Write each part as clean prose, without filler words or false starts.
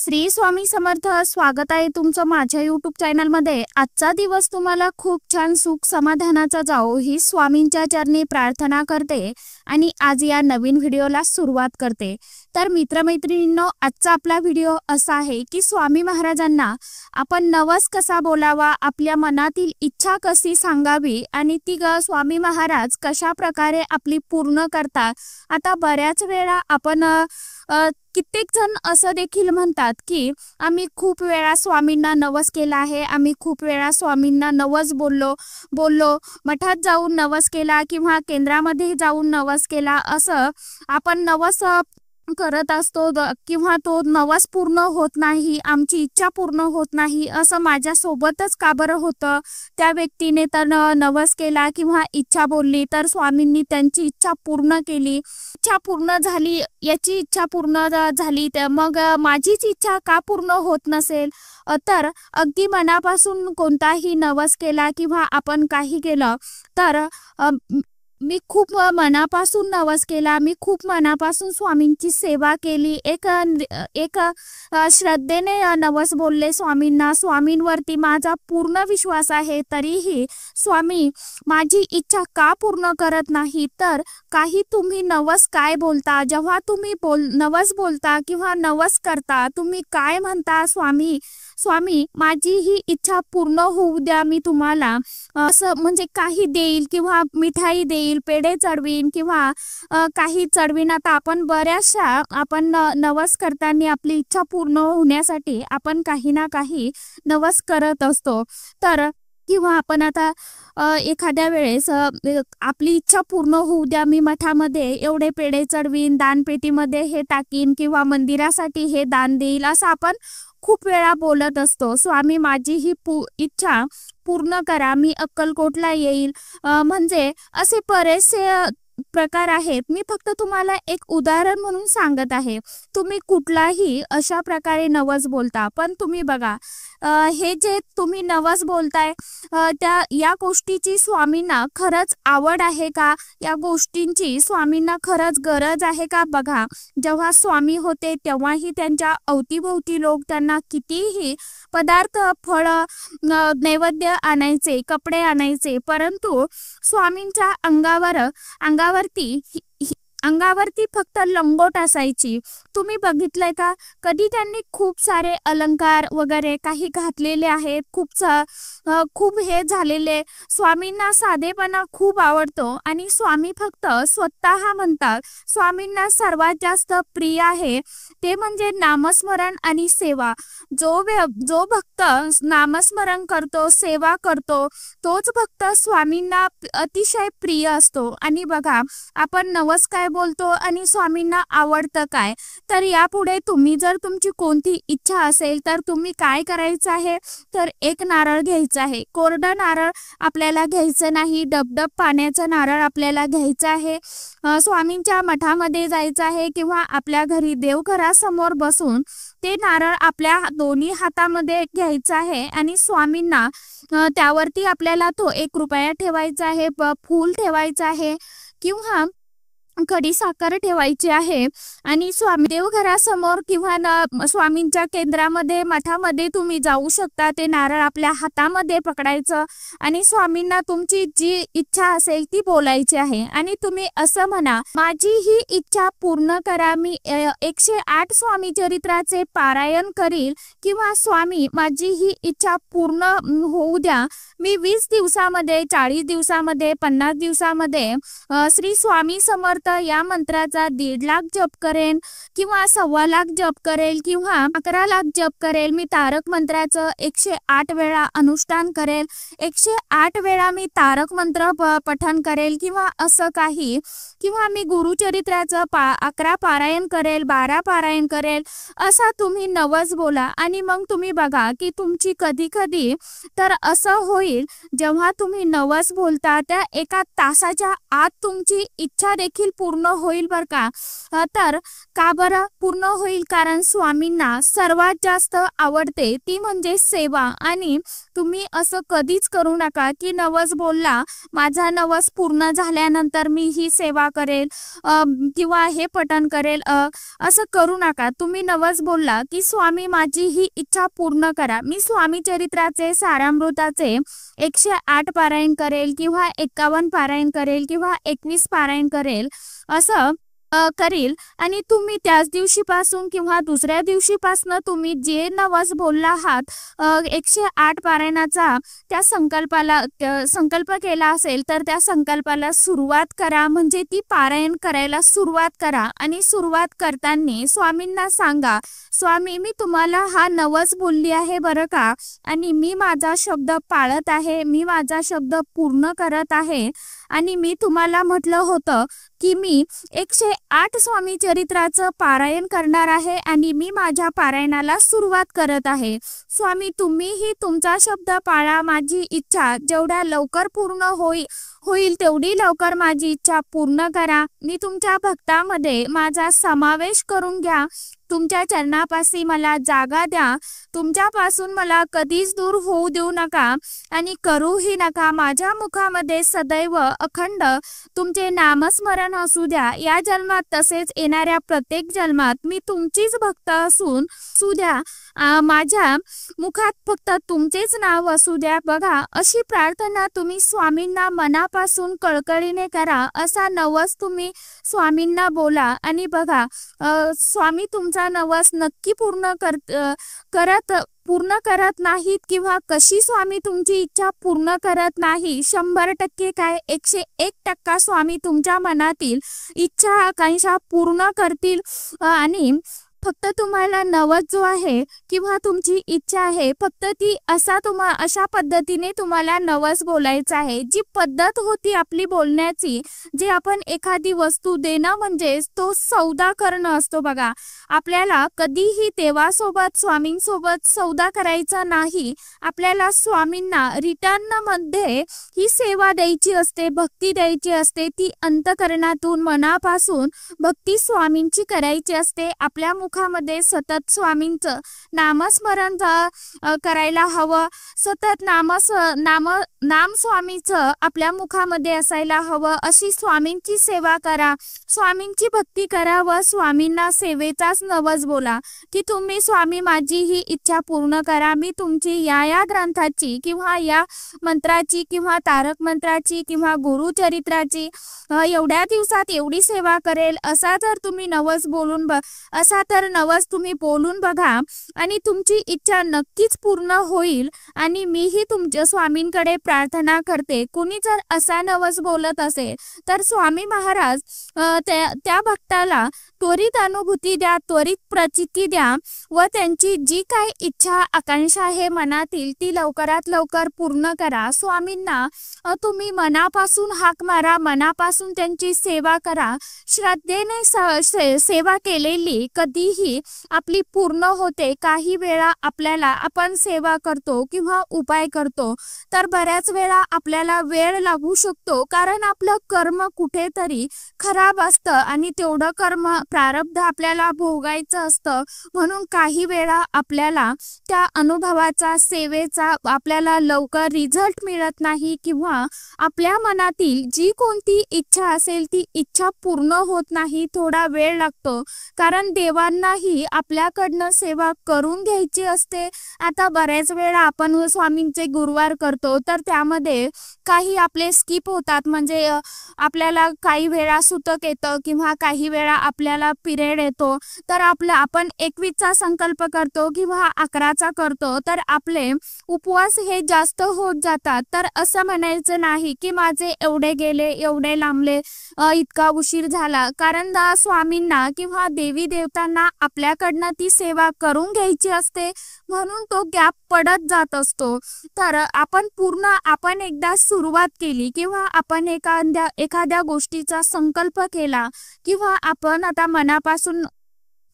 श्री स्वामी समर्थ। स्वागत आहे तुमचं माझ्या यूट्यूब चॅनलमध्ये। आजचा दिवस तुम्हाला खूप छान सुख समाधानाचा जाओ ही स्वामींच्या चरणी प्रार्थना करते आणि आज या नवीन व्हिडिओला सुरुवात करते। तर मित्रमैत्रिणींनो, आजचा आपला व्हिडिओ असा आहे की स्वामी महाराजांना आपण नवस कसा बोलावा, आपल्या मनातील इच्छा कशी सांगावी आणि ती स्वामी महाराज कशा प्रकारे आपली पूर्ण करतात। आता बऱ्याच वेळा आपण कित्येक जण असं देखील म्हणतात की आम्ही खूप वेळा स्वामींना नवस केला आहे, आम्ही खूप वेळा स्वामींना नवस बोललो, मठात जाऊन नवस केला किंवा केंद्रामध्ये जाऊन नवस केला, असं आपण नवस करत असतो किंवा तो नवस पूर्ण होत नाही, आमची इच्छा पूर्ण होत नाही, असं माझ्या सोबतच का बरं होतं। त्या व्यक्तीने तर नवस केला किंवा इच्छा बोलली तर स्वामींनी त्यांची इच्छा पूर्ण केली, इच्छा पूर्ण झाली, याची इच्छा पूर्ण झाली, मग माझीच इच्छा का पूर्ण होत नसेल। तर अगदी मनापासून कोणताही नवस केला किंवा आपण काही केलं तर मी खूप मनापासून नवस केला, मी खूप मनापासून स्वामींची सेवा केली, एक श्रद्धेने नवस बोलले स्वामींना, स्वामींवरती माझा पूर्ण विश्वास आहे, तरीही स्वामी माझी इच्छा का पूर्ण करत नाही। तर काही तुम्ही नवस काय बोलता, जेव्हा तुम्ही नवस बोलता किंवा नवस करता, तुम्ही काय म्हणता, स्वामी माझी ही इच्छा पूर्ण होऊ द्या, मी तुम्हाला असं म्हणजे काही देईल किंवा मिठाई देईल, पेढे चढवीन किंवा काही चढवीन। आता आपण बऱ्याचशा नवस करताना आपली इच्छा पूर्ण होण्यासाठी आपण काही ना काही नवस करत असतो। तर किंवा आपण आता एखाद्या वेळेस आपली इच्छा पूर्ण होऊ द्या, मी मठामध्ये एवढे पेढे चढवीन, दानपेटीमध्ये हे टाकीन किंवा मंदिरासाठी हे दान देईल, असं आपण खूप वेळा बोलत असतो। स्वामी माझी ही इच्छा पूर्ण करा, मी अक्कलकोटला येईल, म्हणजे असे बरेचसे प्रकार आहेत। मी फक्त तुम्हाला एक उदाहरण म्हणून सांगत आहे, तुम्ही कुठलाही अशा प्रकारे नवस बोलता, पण तुम्ही बघा हे जे तुम्ही नवस बोलताय या गोष्टीची स्वामींना खरंच आवड आहे का, या गोष्टींची स्वामींना खरंच गरज आहे का। बघा, जेव्हा स्वामी होते तेव्हाही त्यांच्या अवतीभोवती लोक त्यांना कितीही पदार्थ, फळ, नैवेद्य आणायचे, कपडे आणायचे, परंतु स्वामींच्या अंगावरती फक्त लंगोट असायची। तुम्ही बघितलंय का कधी त्यांनी खूप सारे अलंकार वगैरे काही घातलेले आहेत, खूप हे झालेले। स्वामींना साधेपणा खूप आवडतो आणि स्वामी फक्त स्वतः म्हणतात स्वामींना सर्वात जास्त प्रिय आहे ते म्हणजे नामस्मरण आणि सेवा। जो भक्त नामस्मरण करतो, सेवा करतो, तोच भक्त स्वामींना अतिशय प्रिय असतो। आणि बघा, आपण नवस काय बोलतो आणि स्वामींना आवडतं काय। तर यापुढे तुम्ही जर तुमची कोणती इच्छा असेल तर तुम्ही काय करायचं आहे, तर एक नारळ घ्यायचं आहे, कोरडं नारळ आपल्याला घ्यायचं नाही, डबडब पाण्याचं नारळ आपल्याला घ्यायचं आहे, स्वामींच्या मठामध्ये जायचं आहे किंवा आपल्या घरी देवघरासमोर बसून ते नारळ आपल्या दोन्ही हातामध्ये घ्यायचं आहे आणि स्वामींना त्यावरती आपल्याला तो 1 रुपया ठेवायचा आहे, फूल ठेवायचं आहे किंवा खडी साखर ठेवायची आहे आणि स्वामी देवघरासमोर किंवा स्वामींच्या केंद्रामध्ये, मठामध्ये तुम्ही जाऊ शकता। ते नारळ आपल्या हातामध्ये पकडायचं आणि स्वामींना तुमची जी इच्छा असेल ती बोलायची आहे आणि तुम्ही असं म्हणा, माझी ही इच्छा पूर्ण करा, मी 108 स्वामी चरित्राचे पारायण करील किंवा स्वामी माझी ही इच्छा पूर्ण होऊ द्या, मी 20 दिवसामध्ये, 40 दिवसामध्ये, 50 दिवसामध्ये श्री स्वामी समर्थ या मंत्राचा 1.5 लाख जप करेन किंवा 1.25 लाख जप करेल किंवा 11 लाख जप करेल, मी तारक मंत्राचं 108 वेळा अनुष्ठान करेल, 108 वेळा मी तारक मंत्र पठण करेल किंवा असं काही, किंवा मी गुरुचरित्राचं 11 पारायण करेल, 12 पारायण करेल, असा तुम्ही नवस बोला। आणि मग तुम्ही बघा की तुमची कधी तर असं होईल, जेव्हा तुम्ही नवस बोलता त्या 1 तासाच्या आत तुमची इच्छा देखील पूर्ण होईल बरं का। तर का बरं पूर्ण होईल? कारण स्वामींना सर्वात जास्त आवडते ती म्हणजे सेवा। आणि तुम्ही असं कधीच करू नका की नवस बोलला, माझा नवस पूर्ण झाल्यानंतर मी ही सेवा करेल किंवा हे पठण करेल, असं करू नका। तुम्ही नवस बोलला की स्वामी माझी ही इच्छा पूर्ण करा, मी स्वामी चरित्राचे सारामृताचे 108 पारायण करेल किंवा 51 पारायण करेल किंवा 21 पारायण करेल, असं करील। आणि तुम्ही त्याच दिवशीपासून किंवा दुसऱ्या दिवशीपासून तुम्ही जे नवस बोलला आहात 108 पारायणाचा त्या संकल्प केला असेल तर त्या संकल्पाला सुरुवात करा, म्हणजे ती पारायण करायला सुरुवात करा। आणि सुरुवात करताना स्वामींना सांगा, स्वामी मी तुम्हाला हा नवस बोलली आहे बरं का, आणि मी माझा शब्द पाळत आहे, मी माझा शब्द पूर्ण करत आहे। आणि मी तुम्हाला म्हटलं होतं की मी 108 स्वामी चरित्राचं पारायण करणार आहे आणि मी माझ्या पारायणाला सुरुवात करत आहे। स्वामी तुम्हीही तुमचा शब्द पाळा, माझी इच्छा जेवढ्या लवकर पूर्ण होईल तेवढी लवकर माझी इच्छा पूर्ण करा। मी तुमच्या भक्तामध्ये माझा समावेश करून घ्या, तुमच्या चरणापाशी मला जागा द्या, तुमच्यापासून मला कधीच दूर होऊ देऊ नका आणि करूही नका। माझ्या मुखामध्ये सदैव अखंड तुमचे नामस्मरण असू द्या, या जन्मात तसेच येणाऱ्या प्रत्येक जन्मात मी तुमचीच भक्त असून द्या, माझ्या मुखात फक्त तुमचेच नाव असू द्या। बघा, अशी प्रार्थना तुम्ही स्वामींना मनापासून कळकळीने करा, असा नवस तुम्ही स्वामींना बोला। आणि बघा, स्वामी तुमचा नवस नक्की पूर्ण करत नाहीत किंवा कशी स्वामी तुमची इच्छा पूर्ण करत नाही, 100% काय 101% स्वामी तुमच्या मनातील इच्छा आकांक्षा पूर्ण करतील। आणि फक्त तुम्हाला नवस जो आहे किंवा तुमची इच्छा आहे फक्त ती अशा पद्धतीने तुम्हाला नवस बोलायचा आहे। जी पद्धत होती आपली बोलण्याची, जे आपण एखादी वस्तू देणं म्हणजे तो सौदा करणं असतो बघा। आपल्याला कधीही देवासोबत स्वामींसोबत सौदा करायचा नाही, आपल्याला स्वामींना रिटर्न मध्ये ही सेवा द्यायची असते, भक्ती द्यायची असते, ती अंतःकरणातून मनापासून भक्ती स्वामींची करायची असते। आपल्या मुखामध्ये सतत स्वामींचं नामस्मरण करायला हवं, सतत नाम स्वामीचं आपल्या मुखामध्ये असायला हवं। अशी स्वामींची सेवा करा, स्वामींची भक्ती करा व स्वामींना सेवेचाच नवस बोला की तुम्ही स्वामी माझी ही इच्छा पूर्ण करा, मी तुमची या ग्रंथाची किंवा या मंत्राची किंवा तारक मंत्राची किंवा गुरुचरित्राची एवढ्या दिवसात एवढी सेवा करेल, असा तर तुम्ही नवस तुम्ही बोलून बघा आणि तुमची इच्छा नक्कीच पूर्ण होईल। आणि मीही तुमच्या स्वामींकडे प्रार्थना करते, कुणी जर असा नवस बोलत असेल तर स्वामी महाराज त्या भक्ताला त्वरित अनुभूती द्या, त्वरित प्रचिती द्या व त्यांची जी काही इच्छा आकांक्षा आहे मनातील ती लवकरात लवकर पूर्ण करा। स्वामींना तुम्ही मनापासून हाक मारा, मनापासून त्यांची सेवा करा। श्रद्धेने सेवा केलेली कधीही आपली पूर्ण होते। काही वेळा आपण सेवा करतो किंवा उपाय करतो तर बऱ्याच वेळा आपल्याला वेळ लागू शकतो, कारण आपलं कर्म कुठेतरी खराब असतं आणि तेवढं कर्म प्रारब्ध आपल्याला भोगायचं असतं। म्हणून काही वेळा आपल्याला त्या अनुभवाचा सेवेचा आपल्याला लवकर रिझल्ट मिळत नाही किंवा आपल्या मनातील जी कोणती इच्छा असेल ती इच्छा पूर्ण होत नाही, थोडा वेळ लागतो, कारण देवांनाही आपल्याकडनं सेवा करून घ्यायची असते। आता बऱ्याच वेळा आपण स्वामींचे गुरुवार करतो तर त्यामध्ये काही आपले स्किप होतात, म्हणजे आपल्याला काही वेळा सुतक येतं किंवा काही वेळा आपल्याला पिरियड येतो, तर आपण 21चा संकल्प करतो किंवा 11चा करतो तर आपले उपवास हे जास्त होत जातात। तर असं म्हणायचं नाही की माझे एवढे गेले, एवढे लांबले, इतका उशीर झाला, कारण स्वामींना किंवा देवी देवतांना आपल्याकडनं ती सेवा करून घ्यायची असते, म्हणून तो गॅप पडत जात असतो। तर आपण एकदा सुरुवात केली किंवा आपण एखाद्या गोष्टीचा संकल्प केला किंवा आपण आता मनापासून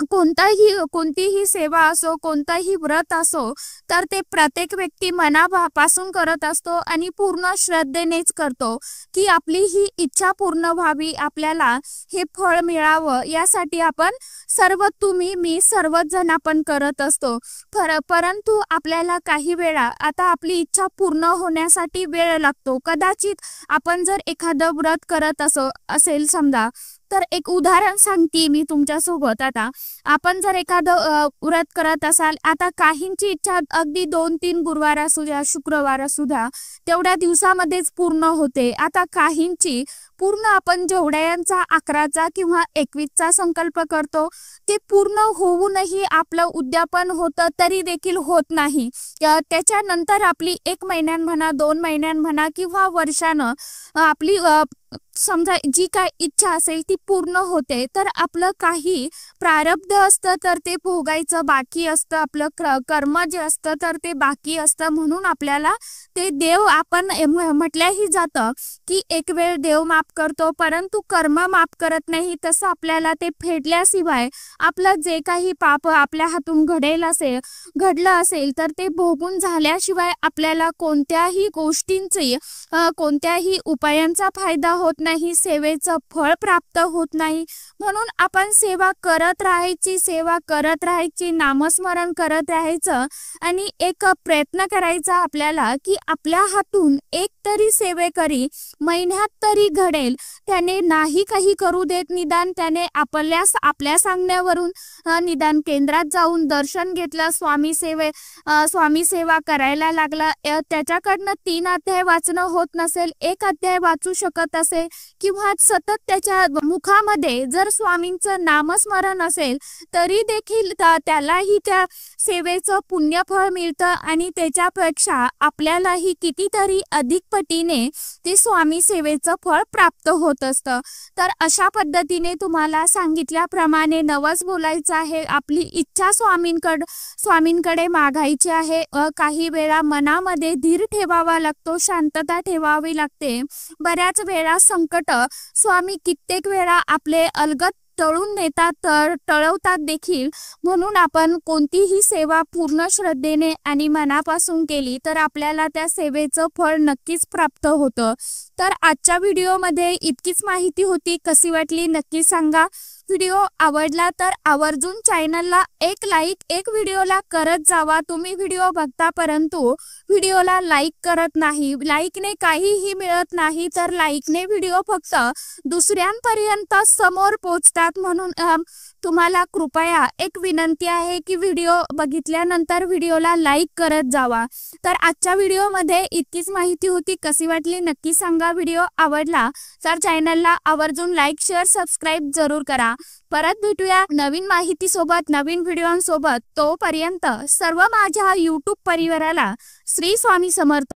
कोणतीही सेवा असो, कोणताही व्रत असो, तर ते प्रत्येक व्यक्ती मनापासून करत असतो आणि पूर्ण श्रद्धेनेच करतो की आपली ही इच्छा पूर्ण व्हावी, आपल्याला हे फळ मिळावं, यासाठी आपण तुम्ही मी सर्वच जण आपण करत असतो। परंतु आपल्याला काही वेळा आता आपली इच्छा पूर्ण होण्यासाठी वेळ लागतो। कदाचित आपण जर एखादं व्रत करत असेल समजा, तर एक उदाहरण सांगते मी तुमच्या सोबत। आता आपण जर एखादं व्रत करत असाल, आता काहींची इच्छा अगदी 2-3 गुरुवार असू द्या, शुक्रवार असू द्या, तेवढ्या दिवसामध्येच पूर्ण होते। आता काहींची पूर्ण आपण जेवढ्यांचा 11चा किंवा 21चा संकल्प करतो, ते पूर्ण होऊनही आपलं उद्यापन होतं तरी देखील होत नाही। त्याच्यानंतर आपली 1 महिन्यान म्हणा, 2 महिन्यान म्हणा किंवा वर्षानं आपली समजा जी काय इच्छा असेल ती पूर्ण होते। तर आपलं काही प्रारब्ध असतं तर ते भोगायचं बाकी असतं, आपलं कर्म जे असतं तर ते बाकी असतं। म्हणून आपल्याला ते देव, आपण म्हटल्याही जातं की एक वेळ देव माफ करतो परंतु कर्म माफ करत नाही। तसं आपल्याला ते फेडल्याशिवाय आपलं जे काही पाप आपल्या हातून घडलं असेल तर ते भोगून झाल्याशिवाय आपल्याला कोणत्याही गोष्टींची, कोणत्याही उपायांचा फायदा होत नाही, सेवेचं फळ प्राप्त होत नाही। म्हणून आपण सेवा करत राहायची, नामस्मरण करत राहायचं आणि एक प्रयत्न करायचा आपल्याला की आपल्या हातून एक तरी सेवेकरी महिन्यात तरी घडेल। त्याने नाही काही करू देत, निदान त्याने आपल्या सांगण्यावरून निदान केंद्रात जाऊन दर्शन घेतलं, स्वामी सेवा करायला लागला, त्याच्याकडनं 3 अध्याय वाचणं होत नसेल, 1 अध्याय वाचू शकत असेल किंवा सतत त्याच्या मुखामध्ये जर स्वामींचं नामस्मरण असेल तरी देखील त्यालाही त्या सेवेचं पुण्यफळ मिळतं आणि त्याच्यापेक्षा आपल्यालाही कितीतरी अधिक पटीने ते स्वामी सेवेचं फळ प्राप्त होत असतं। तर अशा पद्धतीने तुम्हाला सांगितल्याप्रमाणे नवस बोलायचं आहे, आपली इच्छा स्वामींकडे मागायची आहे। काही वेळा मनामध्ये धीर ठेवावा लागतो, शांतता ठेवावी लागते। बऱ्याच वेळा संकट स्वामी कित्येक वेळा आपले अलगद टळून नेतात, टळवतात देखील। म्हणून आपण कोणतीही सेवा पूर्ण श्रद्धेने आणि मनापासून केली तर आपल्याला त्या सेवेचं फळ नक्कीच प्राप्त होतं। तर आजच्या व्हिडिओमध्ये इतकीच माहिती होती, कशी वाटली नक्की सांगा। व्हिडिओ आवडला तर आवर्जून चॅनलला एक लाईक, एक व्हिडिओला करत जावा। तुम्ही व्हिडिओ बघता परंतु व्हिडिओला लाईक करत नाही, लाईकने काहीही मिळत नाही, तर लाईकने व्हिडिओ फक्त दुसऱ्यांपर्यंत समोर पोहोचतात। म्हणून तुम्हाला कृपया एक विनंती आहे की व्हिडिओ बघितल्यानंतर व्हिडिओला लाईक करत जावा। तर आजच्या व्हिडिओमध्ये इतकीच माहिती होती, कशी वाटली नक्की सांगा। व्हिडिओ आवडला तर चॅनलला आवर्जून लाईक, शेअर, सबस्क्राईब जरूर करा। परत भेटूया नवीन माहिती सोबत, नवीन व्हिडिओंसोबत। तोपर्यंत सर्व माझ्या YouTube परिवाराला श्री स्वामी समर्थ।